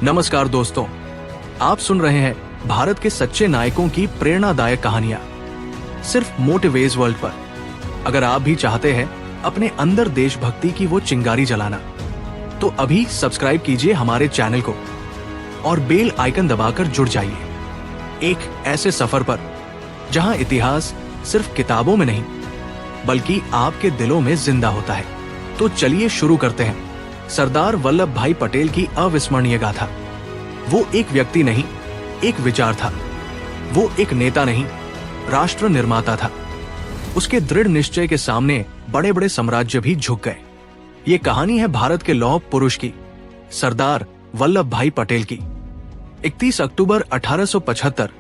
नमस्कार दोस्तों, आप सुन रहे हैं भारत के सच्चे नायकों की प्रेरणादायक कहानियां सिर्फ मोटिवेज वर्ल्ड पर। अगर आप भी चाहते हैं अपने अंदर देशभक्ति की वो चिंगारी जलाना, तो अभी सब्सक्राइब कीजिए हमारे चैनल को और बेल आइकन दबाकर जुड़ जाइए एक ऐसे सफर पर जहां इतिहास सिर्फ किताबों में नहीं बल्कि आपके दिलों में जिंदा होता है। तो चलिए शुरू करते हैं सरदार वल्लभ भाई पटेल की अविस्मरणीय गाथा। वो एक व्यक्ति नहीं, एक विचार था। वो एक नेता नहीं, राष्ट्र निर्माता था। उसके दृढ़ निश्चय के सामने बड़े बड़े साम्राज्य भी झुक गए। ये कहानी है भारत के लौह पुरुष की, सरदार वल्लभ भाई पटेल की। 31 अक्टूबर 1875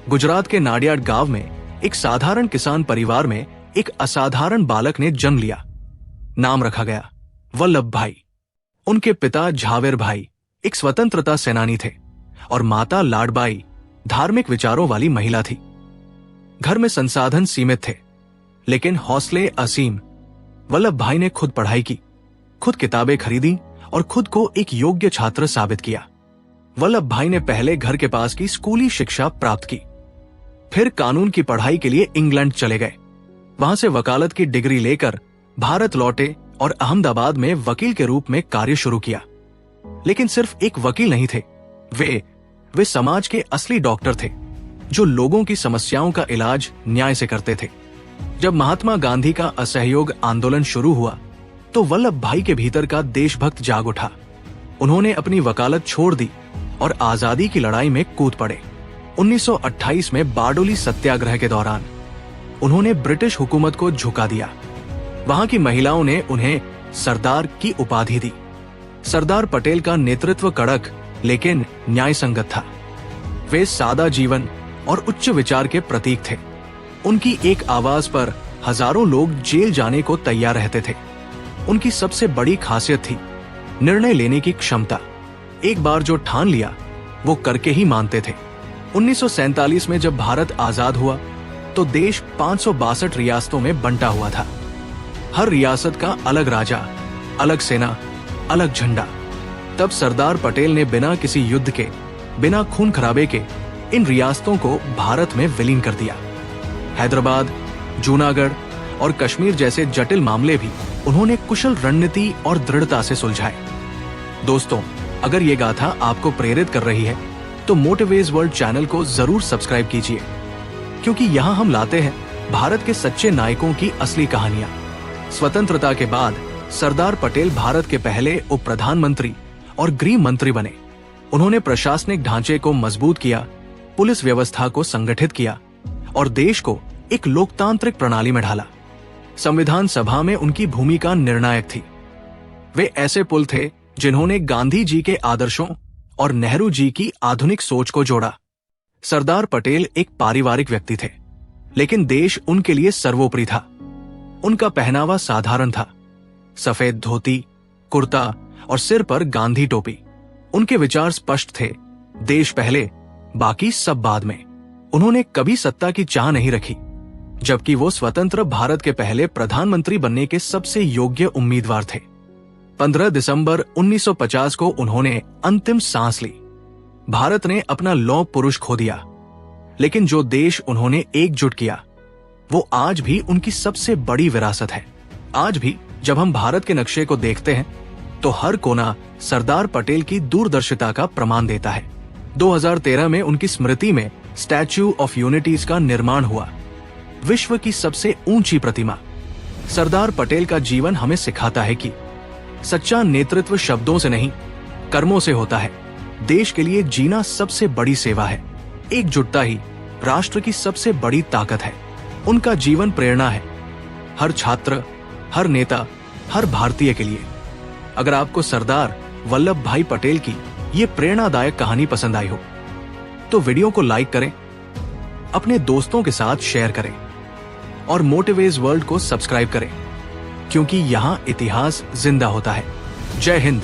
गुजरात के नाडियाड गांव में एक साधारण किसान परिवार में एक असाधारण बालक ने जन्म लिया। नाम रखा गया वल्लभ भाई। उनके पिता झावेर भाई एक स्वतंत्रता सेनानी थे और माता लाडबाई धार्मिक विचारों वाली महिला थी। घर में संसाधन सीमित थे, लेकिन हौसले असीम। वल्लभ भाई ने खुद पढ़ाई की, खुद किताबें खरीदी और खुद को एक योग्य छात्र साबित किया। वल्लभ भाई ने पहले घर के पास की स्कूली शिक्षा प्राप्त की, फिर कानून की पढ़ाई के लिए इंग्लैंड चले गए। वहां से वकालत की डिग्री लेकर भारत लौटे और अहमदाबाद में वकील के रूप में कार्य शुरू किया। लेकिन सिर्फ एक वकील नहीं थे, वे समाज के असली डॉक्टर थे, जो लोगों की समस्याओं का इलाज न्याय से करते थे। जब महात्मा गांधी का असहयोग आंदोलन शुरू हुआ, तो वल्लभ भाई के भीतर का देशभक्त जाग उठा। उन्होंने अपनी वकालत छोड़ दी और आजादी की लड़ाई में कूद पड़े। 1928 में बारडोली सत्याग्रह के दौरान उन्होंने ब्रिटिश हुकूमत को झुका दिया। वहां की महिलाओं ने उन्हें सरदार की उपाधि दी। सरदार पटेल का नेतृत्व कड़क लेकिन न्याय संगत था। वे सादा जीवन और उच्च विचार के प्रतीक थे। उनकी एक आवाज पर हजारों लोग जेल जाने को तैयार रहते थे। उनकी सबसे बड़ी खासियत थी निर्णय लेने की क्षमता। एक बार जो ठान लिया वो करके ही मानते थे। 1947 में जब भारत आजाद हुआ, तो देश 562 रियासतों में बंटा हुआ था। हर रियासत का अलग राजा, अलग सेना, अलग झंडा। तब सरदार पटेल ने बिना किसी युद्ध के, बिना खून खराबे के इन रियासतों को भारत में विलीन कर दिया। हैदराबाद, जूनागढ़ और कश्मीर जैसे जटिल मामले भी उन्होंने कुशल रणनीति और दृढ़ता से सुलझाए। दोस्तों, अगर ये गाथा आपको प्रेरित कर रही है, तो मोटिवेज वर्ल्ड चैनल को जरूर सब्सक्राइब कीजिए, क्योंकि यहाँ हम लाते हैं भारत के सच्चे नायकों की असली कहानियां। स्वतंत्रता के बाद सरदार पटेल भारत के पहले उप प्रधानमंत्री और गृह मंत्री बने। उन्होंने प्रशासनिक ढांचे को मजबूत किया, पुलिस व्यवस्था को संगठित किया और देश को एक लोकतांत्रिक प्रणाली में ढाला। संविधान सभा में उनकी भूमिका निर्णायक थी। वे ऐसे पुल थे जिन्होंने गांधी जी के आदर्शों और नेहरू जी की आधुनिक सोच को जोड़ा। सरदार पटेल एक पारिवारिक व्यक्ति थे, लेकिन देश उनके लिए सर्वोपरि था। उनका पहनावा साधारण था, सफेद धोती, कुर्ता और सिर पर गांधी टोपी। उनके विचार स्पष्ट थे, देश पहले, बाकी सब बाद में। उन्होंने कभी सत्ता की चाह नहीं रखी, जबकि वो स्वतंत्र भारत के पहले प्रधानमंत्री बनने के सबसे योग्य उम्मीदवार थे। 15 दिसंबर 1950 को उन्होंने अंतिम सांस ली। भारत ने अपना लौह पुरुष खो दिया, लेकिन जो देश उन्होंने एकजुट किया, वो आज भी उनकी सबसे बड़ी विरासत है। आज भी जब हम भारत के नक्शे को देखते हैं, तो हर कोना सरदार पटेल की दूरदर्शिता का प्रमाण देता है। 2013 में उनकी स्मृति में स्टैच्यू ऑफ यूनिटी का निर्माण हुआ, विश्व की सबसे ऊंची प्रतिमा। सरदार पटेल का जीवन हमें सिखाता है कि सच्चा नेतृत्व शब्दों से नहीं, कर्मों से होता है। देश के लिए जीना सबसे बड़ी सेवा है। एकजुटता ही राष्ट्र की सबसे बड़ी ताकत है। उनका जीवन प्रेरणा है हर छात्र, हर नेता, हर भारतीय के लिए। अगर आपको सरदार वल्लभ भाई पटेल की ये प्रेरणादायक कहानी पसंद आई हो, तो वीडियो को लाइक करें, अपने दोस्तों के साथ शेयर करें और मोटिवेज वर्ल्ड को सब्सक्राइब करें, क्योंकि यहाँ इतिहास जिंदा होता है। जय हिंद।